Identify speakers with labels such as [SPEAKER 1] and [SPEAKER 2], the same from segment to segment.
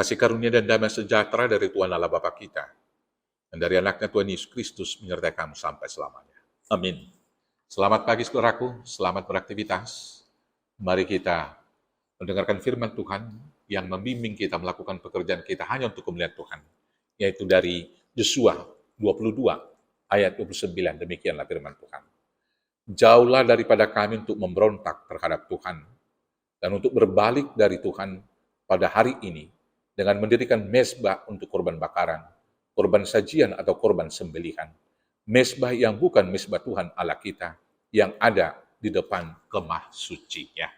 [SPEAKER 1] Kasih karunia dan damai sejahtera dari Tuhan Allah Bapa kita, dan dari anaknya Tuhan Yesus Kristus menyertai kamu sampai selamanya. Amin. Selamat pagi saudaraku, selamat beraktivitas. Mari kita mendengarkan firman Tuhan yang membimbing kita melakukan pekerjaan kita hanya untuk kemuliaan Tuhan, yaitu dari Yosua 22 ayat 29. Demikianlah firman Tuhan. Jauhlah daripada kami untuk memberontak terhadap Tuhan dan untuk berbalik dari Tuhan pada hari ini dengan mendirikan mezbah untuk korban bakaran, korban sajian atau korban sembelihan. Mezbah yang bukan mezbah Tuhan Allah kita yang ada di depan kemah suci-Nya.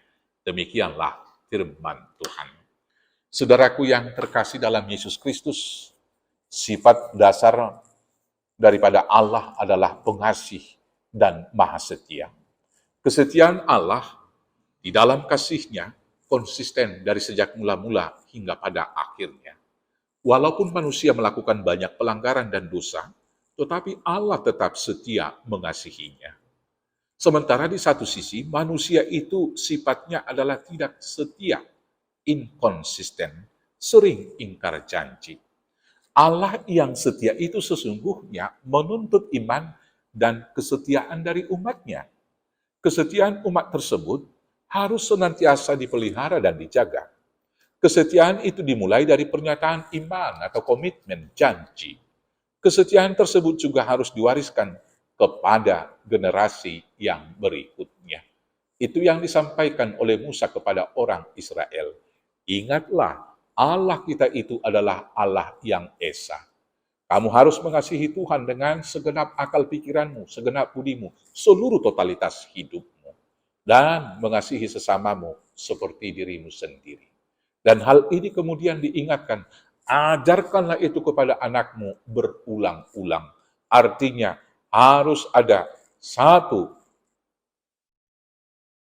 [SPEAKER 1] Demikianlah firman Tuhan. Saudaraku yang terkasih dalam Yesus Kristus, sifat dasar daripada Allah adalah pengasih dan maha setia. Kesetiaan Allah di dalam kasih-Nya konsisten dari sejak mula-mula hingga pada akhirnya. Walaupun manusia melakukan banyak pelanggaran dan dosa, tetapi Allah tetap setia mengasihinya. Sementara di satu sisi, manusia itu sifatnya adalah tidak setia, inkonsisten, sering ingkar janji. Allah yang setia itu sesungguhnya menuntut iman dan kesetiaan dari umat-Nya. Kesetiaan umat tersebut harus senantiasa dipelihara dan dijaga. Kesetiaan itu dimulai dari pernyataan iman atau komitmen janji. Kesetiaan tersebut juga harus diwariskan kepada generasi yang berikutnya. Itu yang disampaikan oleh Musa kepada orang Israel. Ingatlah, Allah kita itu adalah Allah yang esa. Kamu harus mengasihi Tuhan dengan segenap akal pikiranmu, segenap budimu, seluruh totalitas hidupmu. Dan mengasihi sesamamu seperti dirimu sendiri. Dan hal ini kemudian diingatkan, ajarkanlah itu kepada anakmu berulang-ulang. Artinya harus ada satu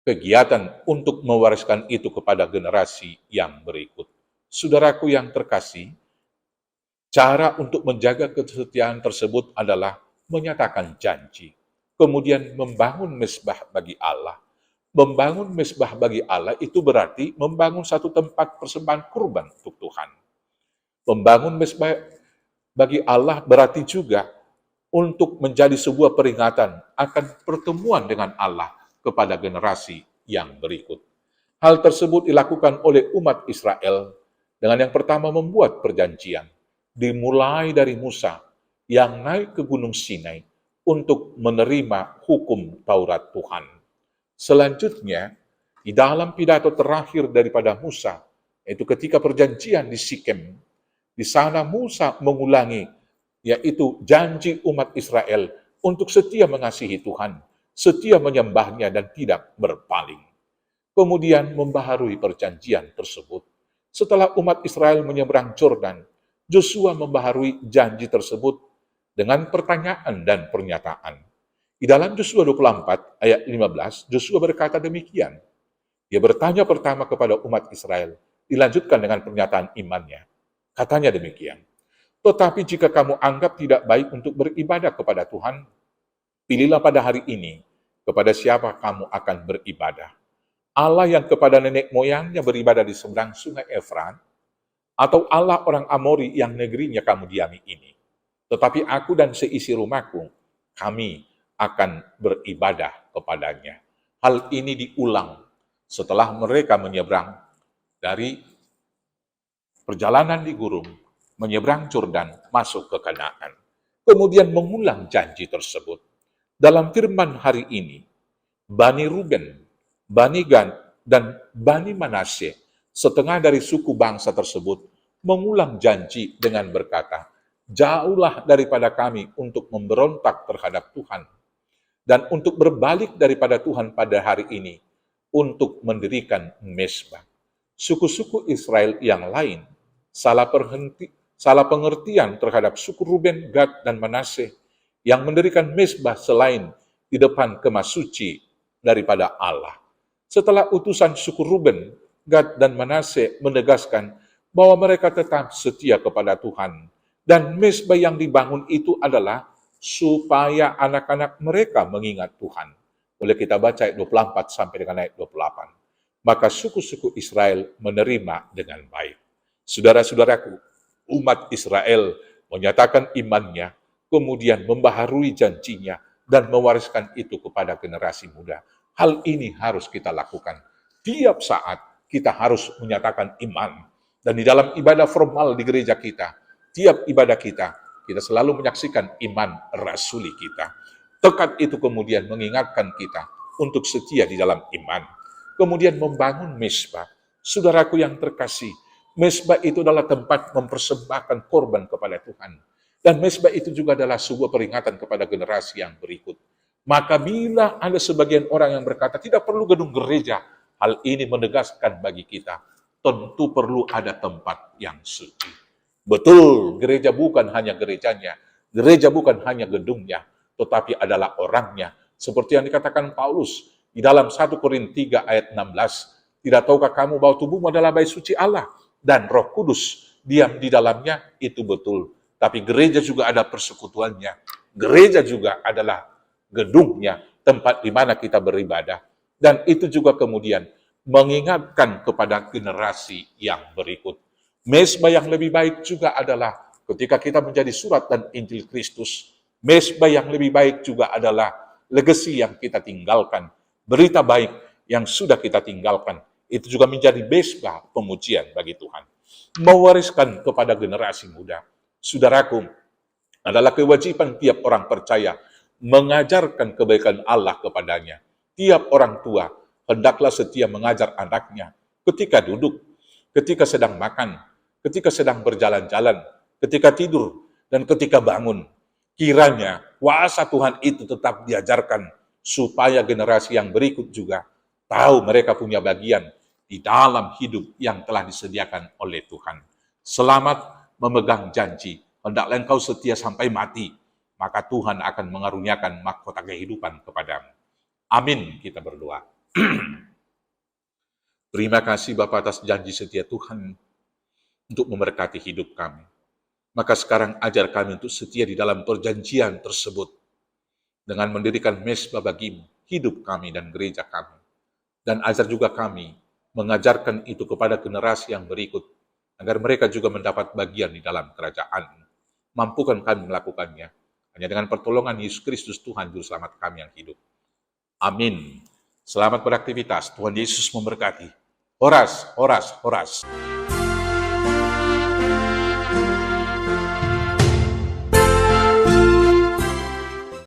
[SPEAKER 1] kegiatan untuk mewariskan itu kepada generasi yang berikut. Saudaraku yang terkasih, cara untuk menjaga kesetiaan tersebut adalah menyatakan janji, kemudian membangun mezbah bagi Allah. Membangun mezbah bagi Allah itu berarti membangun satu tempat persembahan kurban untuk Tuhan. Membangun mezbah bagi Allah berarti juga untuk menjadi sebuah peringatan akan pertemuan dengan Allah kepada generasi yang berikut. Hal tersebut dilakukan oleh umat Israel dengan yang pertama membuat perjanjian. Dimulai dari Musa yang naik ke Gunung Sinai untuk menerima hukum Taurat Tuhan. Selanjutnya, di dalam pidato terakhir daripada Musa, yaitu ketika perjanjian di Sikem, di sana Musa mengulangi, yaitu janji umat Israel untuk setia mengasihi Tuhan, setia menyembahnya dan tidak berpaling. Kemudian membaharui perjanjian tersebut. Setelah umat Israel menyeberang Yordan, Yosua membaharui janji tersebut dengan pertanyaan dan pernyataan. Di dalam Yosua 24 ayat 15, Yosua berkata demikian. Dia bertanya pertama kepada umat Israel, dilanjutkan dengan pernyataan imannya. Katanya demikian, tetapi jika kamu anggap tidak baik untuk beribadah kepada Tuhan, pilihlah pada hari ini kepada siapa kamu akan beribadah. Allah yang kepada nenek moyangnya beribadah di seberang sungai Efrat, atau Allah orang Amori yang negerinya kamu diami ini. Tetapi aku dan seisi rumahku, kami akan beribadah kepadanya. Hal ini diulang setelah mereka menyeberang dari perjalanan di gurun, menyeberang Yordan, masuk ke Kanaan. Kemudian mengulang janji tersebut. Dalam firman hari ini, Bani Ruben, Bani Gad, dan Bani Manasye, setengah dari suku bangsa tersebut, mengulang janji dengan berkata, jauhlah daripada kami untuk memberontak terhadap Tuhan, dan untuk berbalik daripada Tuhan pada hari ini, untuk mendirikan mezbah. Suku-suku Israel yang lain salah pengertian terhadap suku Ruben, Gad, dan Manasye yang mendirikan mezbah selain di depan kemah suci daripada Allah. Setelah utusan suku Ruben, Gad, dan Manasye menegaskan bahwa mereka tetap setia kepada Tuhan, dan mezbah yang dibangun itu adalah supaya anak-anak mereka mengingat Tuhan. Boleh kita baca ayat 24 sampai dengan ayat 28. Maka suku-suku Israel menerima dengan baik. Saudara-saudaraku, umat Israel menyatakan imannya, kemudian membaharui janjinya, dan mewariskan itu kepada generasi muda. Hal ini harus kita lakukan. Tiap saat kita harus menyatakan iman. Dan di dalam ibadah formal di gereja kita, tiap ibadah kita selalu menyaksikan iman rasuli kita. Tekad itu kemudian mengingatkan kita untuk setia di dalam iman. Kemudian membangun mezbah. Saudaraku yang terkasih, mezbah itu adalah tempat mempersembahkan korban kepada Tuhan. Dan mezbah itu juga adalah sebuah peringatan kepada generasi yang berikut. Maka bila ada sebagian orang yang berkata tidak perlu gedung gereja, hal ini menegaskan bagi kita, tentu perlu ada tempat yang suci. Betul, gereja bukan hanya gerejanya, gereja bukan hanya gedungnya, tetapi adalah orangnya. Seperti yang dikatakan Paulus di dalam 1 Korintus 3 ayat 16, tidak tahukah kamu bahwa tubuhmu adalah bait suci Allah dan Roh Kudus diam di dalamnya? Itu betul. Tapi gereja juga ada persekutuannya. Gereja juga adalah gedungnya, tempat di mana kita beribadah. Dan itu juga kemudian mengingatkan kepada generasi yang berikut. Mezbah yang lebih baik juga adalah ketika kita menjadi surat dan Injil Kristus. Mezbah yang lebih baik juga adalah legasi yang kita tinggalkan. Berita baik yang sudah kita tinggalkan. Itu juga menjadi mezbah pemujian bagi Tuhan. Mewariskan kepada generasi muda. Saudaraku, adalah kewajiban tiap orang percaya mengajarkan kebaikan Allah kepadanya. Tiap orang tua hendaklah setia mengajar anaknya ketika duduk, ketika sedang makan, ketika sedang berjalan-jalan, ketika tidur, dan ketika bangun. Kiranya kuasa Tuhan itu tetap diajarkan supaya generasi yang berikut juga tahu mereka punya bagian di dalam hidup yang telah disediakan oleh Tuhan. Selamat memegang janji, hendaklah engkau setia sampai mati, maka Tuhan akan mengaruniakan mahkota kehidupan kepadamu. Amin, kita berdoa. Terima kasih Bapa atas janji setia Tuhan untuk memberkati hidup kami. Maka sekarang ajar kami untuk setia di dalam perjanjian tersebut dengan mendirikan mezbah bagimu, hidup kami dan gereja kami. Dan ajar juga kami mengajarkan itu kepada generasi yang berikut, agar mereka juga mendapat bagian di dalam kerajaan. Mampukan kami melakukannya, hanya dengan pertolongan Yesus Kristus Tuhan Juru Selamat kami yang hidup. Amin. Selamat beraktivitas, Tuhan Yesus memberkati. Horas, horas, horas.